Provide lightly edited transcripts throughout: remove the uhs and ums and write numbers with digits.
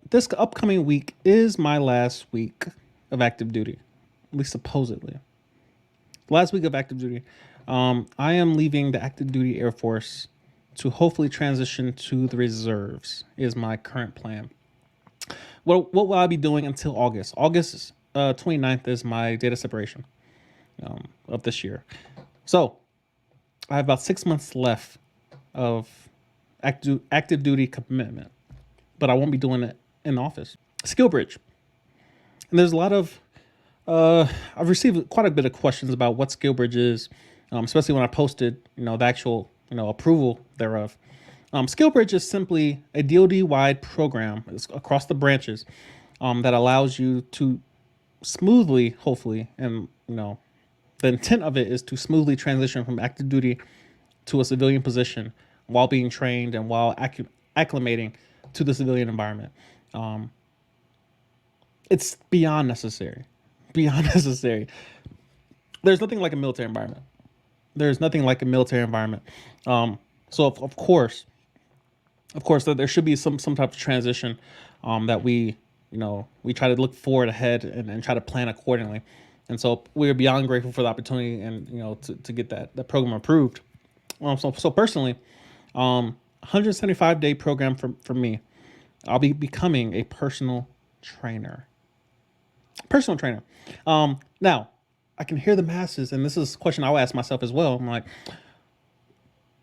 this upcoming week is my last week of active duty, at least supposedly. Last week of active duty. I am leaving the active duty Air Force to hopefully transition to the reserves is my current plan. What will I be doing until August? August 29th is my data separation of this year. So I have about 6 months left of active duty commitment, but I won't be doing it in office. Skill bridge. And there's a lot of, I've received quite a bit of questions about what skill bridge is, especially when I posted, the actual, approval thereof. SkillBridge is simply a DoD-wide program across the branches that allows you to smoothly, hopefully, and the intent of it is to smoothly transition from active duty to a civilian position while being trained and while acclimating to the civilian environment. It's beyond necessary. Beyond necessary. There's nothing like a military environment. There's nothing like a military environment. So of course, that there should be some type of transition that we try to look forward ahead and try to plan accordingly. And so we are beyond grateful for the opportunity and to get that program approved. So personally, 175-day program for me. I'll be becoming a personal trainer. Now I can hear the masses, and this is a question I'll ask myself as well. I'm like,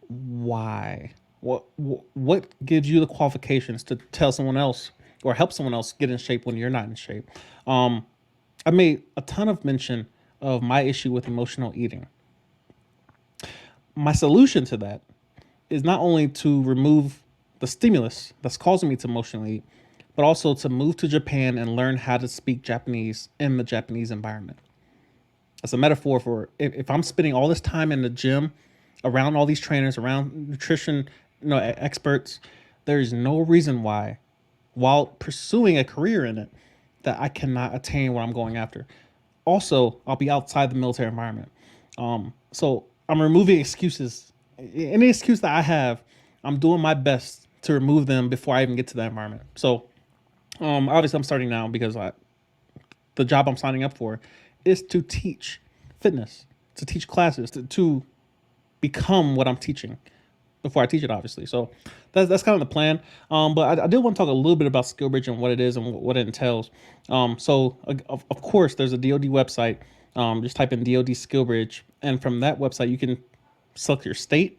why? What gives you the qualifications to tell someone else or help someone else get in shape when you're not in shape? I made a ton of mention of my issue with emotional eating. My solution to that is not only to remove the stimulus that's causing me to emotionally eat, but also to move to Japan and learn how to speak Japanese in the Japanese environment. As a metaphor for if I'm spending all this time in the gym around all these trainers, around nutrition, experts, there is no reason why, while pursuing a career in it, that I cannot attain what I'm going after. Also, I'll be outside the military environment. So I'm removing excuses. Any excuse that I have, I'm doing my best to remove them before I even get to that environment. So obviously I'm starting now because the job I'm signing up for is to teach fitness, to teach classes, to become what I'm teaching before I teach it, obviously. So that's kind of the plan. But I did want to talk a little bit about SkillBridge and what it is and what it entails. So of course, there's a DOD website. Just type in DOD SkillBridge, and from that website, you can select your state,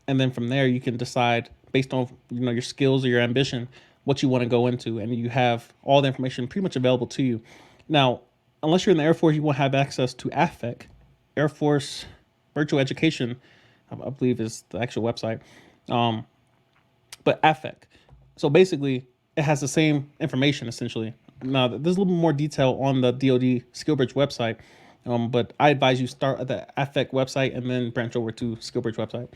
and then from there, you can decide based on your skills or your ambition what you want to go into, and you have all the information pretty much available to you. Now, unless you're in the Air Force, you won't have access to AFEC, Air Force Virtual Education, I believe is the actual website. But AFEC. So basically, it has the same information essentially. Now, there's a little bit more detail on the DoD SkillBridge website, but I advise you start at the AFEC website and then branch over to SkillBridge website.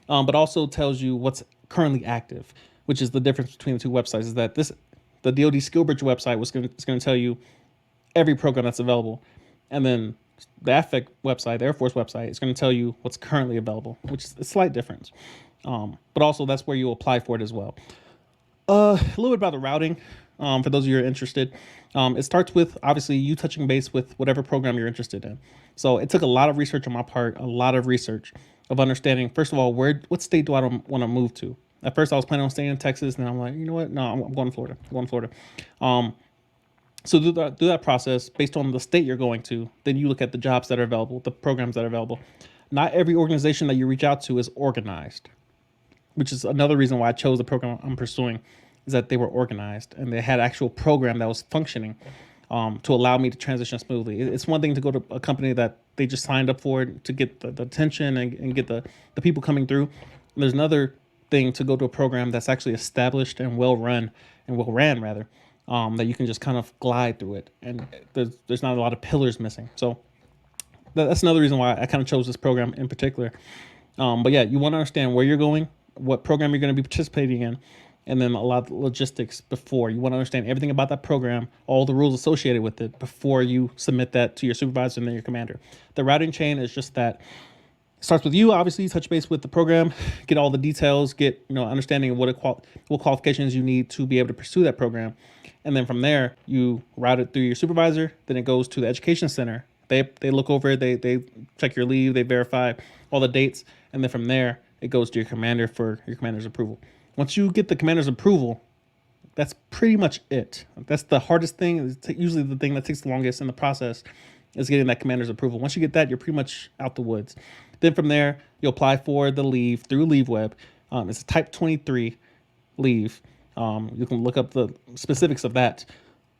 But also tells you what's currently active, which is the difference between the two websites. Is that the DoD SkillBridge website is going to tell you every program that's available, and then the AFEC website, the Air Force website, is going to tell you what's currently available, which is a slight difference. But also that's where you apply for it as well. A little bit about the routing, for those of you who are interested. It starts with obviously you touching base with whatever program you're interested in. So it took a lot of research on my part, a lot of research of understanding, first of all, what state do I want to move to? At first I was planning on staying in Texas, and then I'm like, you know what? No, I'm going to Florida. So do that process based on the state you're going to. Then you look at the jobs that are available, the programs that are available. Not every organization that you reach out to is organized, which is another reason why I chose the program I'm pursuing, is that they were organized and they had actual program that was functioning to allow me to transition smoothly. It's one thing to go to a company that they just signed up for to get the attention and get the people coming through. And there's another thing to go to a program that's actually established and well ran rather. That you can just kind of glide through it, and there's not a lot of pillars missing. So that's another reason why I kind of chose this program in particular. But yeah, you want to understand where you're going, what program you're going to be participating in, and then a lot of logistics before. You want to understand everything about that program, all the rules associated with it before you submit that to your supervisor and then your commander. The routing chain is just that Starts with you. Obviously, touch base with the program, get all the details, get understanding of what qualifications you need to be able to pursue that program, and then from there you route it through your supervisor. Then it goes to the education center. They look over it. They check your leave. They verify all the dates, and then from there it goes to your commander for your commander's approval. Once you get the commander's approval, that's pretty much it. That's the hardest thing. It's usually the thing that takes the longest in the process is getting that commander's approval. Once you get that, you're pretty much out the woods. Then from there, you'll apply for the leave through LeaveWeb. It's a Type 23 leave. You can look up the specifics of that,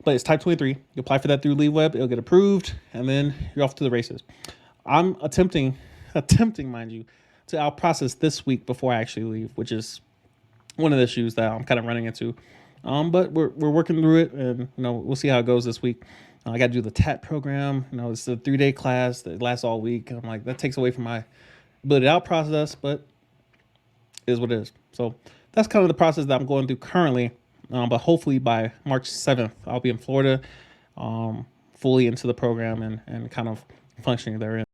but it's Type 23. You apply for that through LeaveWeb. It'll get approved, and then you're off to the races. I'm attempting, mind you, to out-process this week before I actually leave, which is one of the issues that I'm kind of running into. But we're working through it, and we'll see how it goes this week. I got to do the TAT program. It's a 3-day class that lasts all week. I'm like, that takes away from my ability to out process, but it is what it is. So that's kind of the process that I'm going through currently. But hopefully by March 7th, I'll be in Florida, fully into the program and kind of functioning therein.